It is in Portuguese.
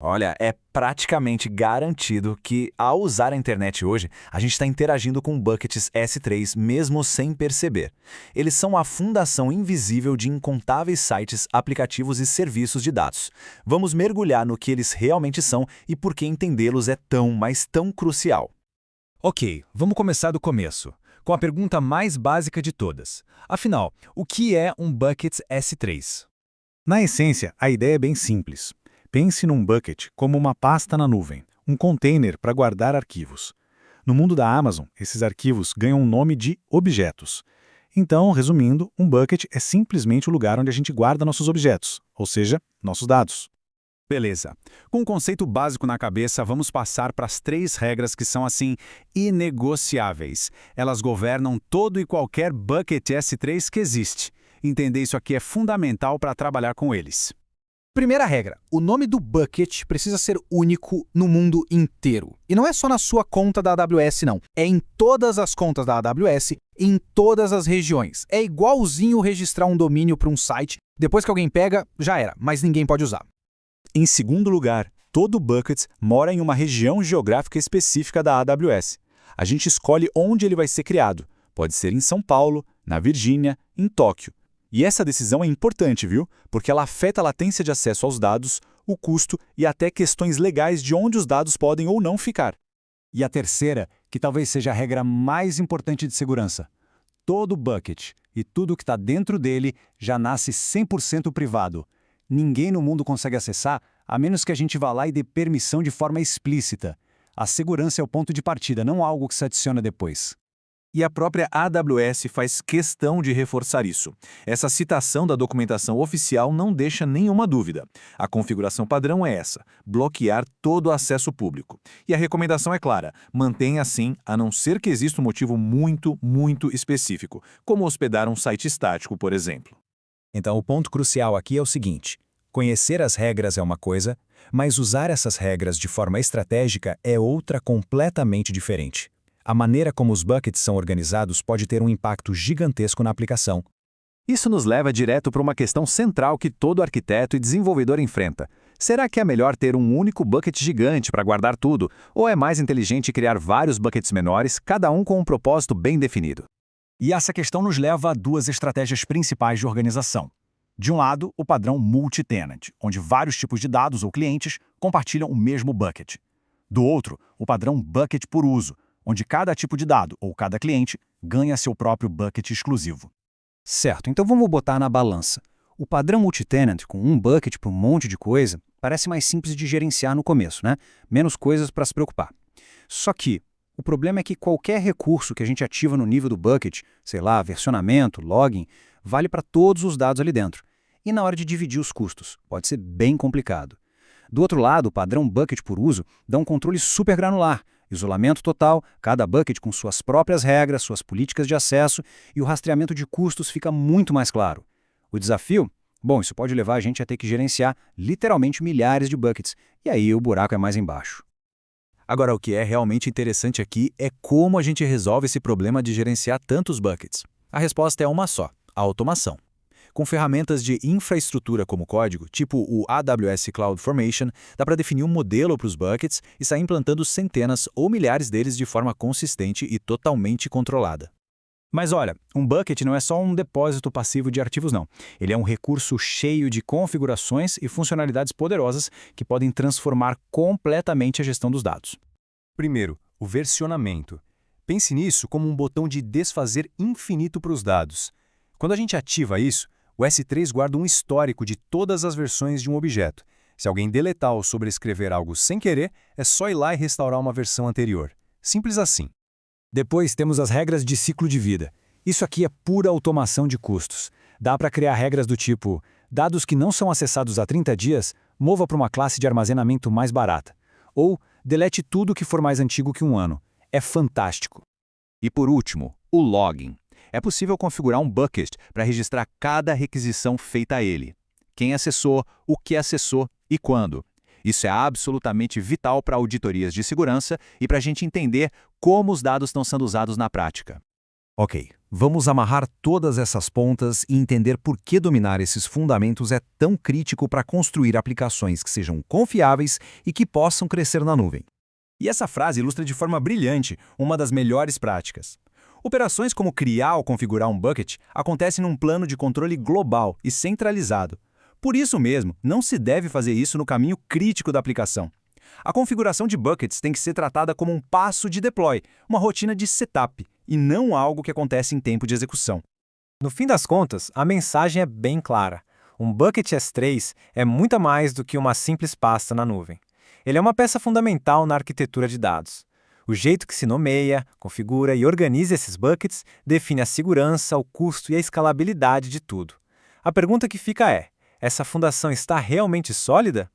Olha, é praticamente garantido que, ao usar a internet hoje, a gente está interagindo com buckets S3 mesmo sem perceber. Eles são a fundação invisível de incontáveis sites, aplicativos e serviços de dados. Vamos mergulhar no que eles realmente são e por que entendê-los é tão, mas tão crucial. Ok, vamos começar do começo, com a pergunta mais básica de todas. Afinal, o que é um bucket S3? Na essência, a ideia é bem simples. Pense num bucket como uma pasta na nuvem, um container para guardar arquivos. No mundo da Amazon, esses arquivos ganham o nome de objetos. Então, resumindo, um bucket é simplesmente o lugar onde a gente guarda nossos objetos, ou seja, nossos dados. Beleza. Com o conceito básico na cabeça, vamos passar para as 3 regras que são, assim, inegociáveis. Elas governam todo e qualquer bucket S3 que existe. Entender isso aqui é fundamental para trabalhar com eles. Primeira regra, o nome do bucket precisa ser único no mundo inteiro. E não é só na sua conta da AWS, não. É em todas as contas da AWS, em todas as regiões. É igualzinho registrar um domínio para um site. Depois que alguém pega, já era, mas ninguém pode usar. Em segundo lugar, todo bucket mora em uma região geográfica específica da AWS. A gente escolhe onde ele vai ser criado. Pode ser em São Paulo, na Virgínia, em Tóquio. E essa decisão é importante, viu? Porque ela afeta a latência de acesso aos dados, o custo e até questões legais de onde os dados podem ou não ficar. E a terceira, que talvez seja a regra mais importante de segurança. Todo bucket e tudo que está dentro dele já nasce 100% privado. Ninguém no mundo consegue acessar, a menos que a gente vá lá e dê permissão de forma explícita. A segurança é o ponto de partida, não algo que se adiciona depois. E a própria AWS faz questão de reforçar isso. Essa citação da documentação oficial não deixa nenhuma dúvida. A configuração padrão é essa: bloquear todo o acesso público. E a recomendação é clara: mantenha assim, a não ser que exista um motivo muito específico, como hospedar um site estático, por exemplo. Então, o ponto crucial aqui é o seguinte: conhecer as regras é uma coisa, mas usar essas regras de forma estratégica é outra completamente diferente. A maneira como os buckets são organizados pode ter um impacto gigantesco na aplicação. Isso nos leva direto para uma questão central que todo arquiteto e desenvolvedor enfrenta. Será que é melhor ter um único bucket gigante para guardar tudo, ou é mais inteligente criar vários buckets menores, cada um com um propósito bem definido? E essa questão nos leva a 2 estratégias principais de organização. De um lado, o padrão multi-tenant, onde vários tipos de dados ou clientes compartilham o mesmo bucket. Do outro, o padrão bucket por uso, onde cada tipo de dado ou cada cliente ganha seu próprio bucket exclusivo. Certo, então vamos botar na balança. O padrão multitenant com um bucket para um monte de coisa parece mais simples de gerenciar no começo, né? Menos coisas para se preocupar. Só que o problema é que qualquer recurso que a gente ativa no nível do bucket, sei lá, versionamento, login, vale para todos os dados ali dentro. E na hora de dividir os custos, pode ser bem complicado. Do outro lado, o padrão bucket por uso dá um controle super granular, isolamento total, cada bucket com suas próprias regras, suas políticas de acesso, e o rastreamento de custos fica muito mais claro. O desafio? Bom, isso pode levar a gente a ter que gerenciar literalmente milhares de buckets, e aí o buraco é mais embaixo. Agora, o que é realmente interessante aqui é como a gente resolve esse problema de gerenciar tantos buckets. A resposta é uma só: a automação. Com ferramentas de infraestrutura como código, tipo o AWS CloudFormation, dá para definir um modelo para os buckets e sair implantando centenas ou milhares deles de forma consistente e totalmente controlada. Mas olha, um bucket não é só um depósito passivo de arquivos, não. Ele é um recurso cheio de configurações e funcionalidades poderosas que podem transformar completamente a gestão dos dados. Primeiro, o versionamento. Pense nisso como um botão de desfazer infinito para os dados. Quando a gente ativa isso, o S3 guarda um histórico de todas as versões de um objeto. Se alguém deletar ou sobrescrever algo sem querer, é só ir lá e restaurar uma versão anterior. Simples assim. Depois temos as regras de ciclo de vida. Isso aqui é pura automação de custos. Dá para criar regras do tipo: dados que não são acessados há 30 dias, mova para uma classe de armazenamento mais barata. Ou delete tudo que for mais antigo que um ano. É fantástico. E por último, o logging. É possível configurar um bucket para registrar cada requisição feita a ele. Quem acessou, o que acessou e quando. Isso é absolutamente vital para auditorias de segurança e para a gente entender como os dados estão sendo usados na prática. Ok, vamos amarrar todas essas pontas e entender por que dominar esses fundamentos é tão crítico para construir aplicações que sejam confiáveis e que possam crescer na nuvem. E essa frase ilustra de forma brilhante uma das melhores práticas. Operações como criar ou configurar um bucket acontecem num plano de controle global e centralizado. Por isso mesmo, não se deve fazer isso no caminho crítico da aplicação. A configuração de buckets tem que ser tratada como um passo de deploy, uma rotina de setup, e não algo que acontece em tempo de execução. No fim das contas, a mensagem é bem clara. Um bucket S3 é muito mais do que uma simples pasta na nuvem. Ele é uma peça fundamental na arquitetura de dados. O jeito que se nomeia, configura e organiza esses buckets define a segurança, o custo e a escalabilidade de tudo. A pergunta que fica é: essa fundação está realmente sólida?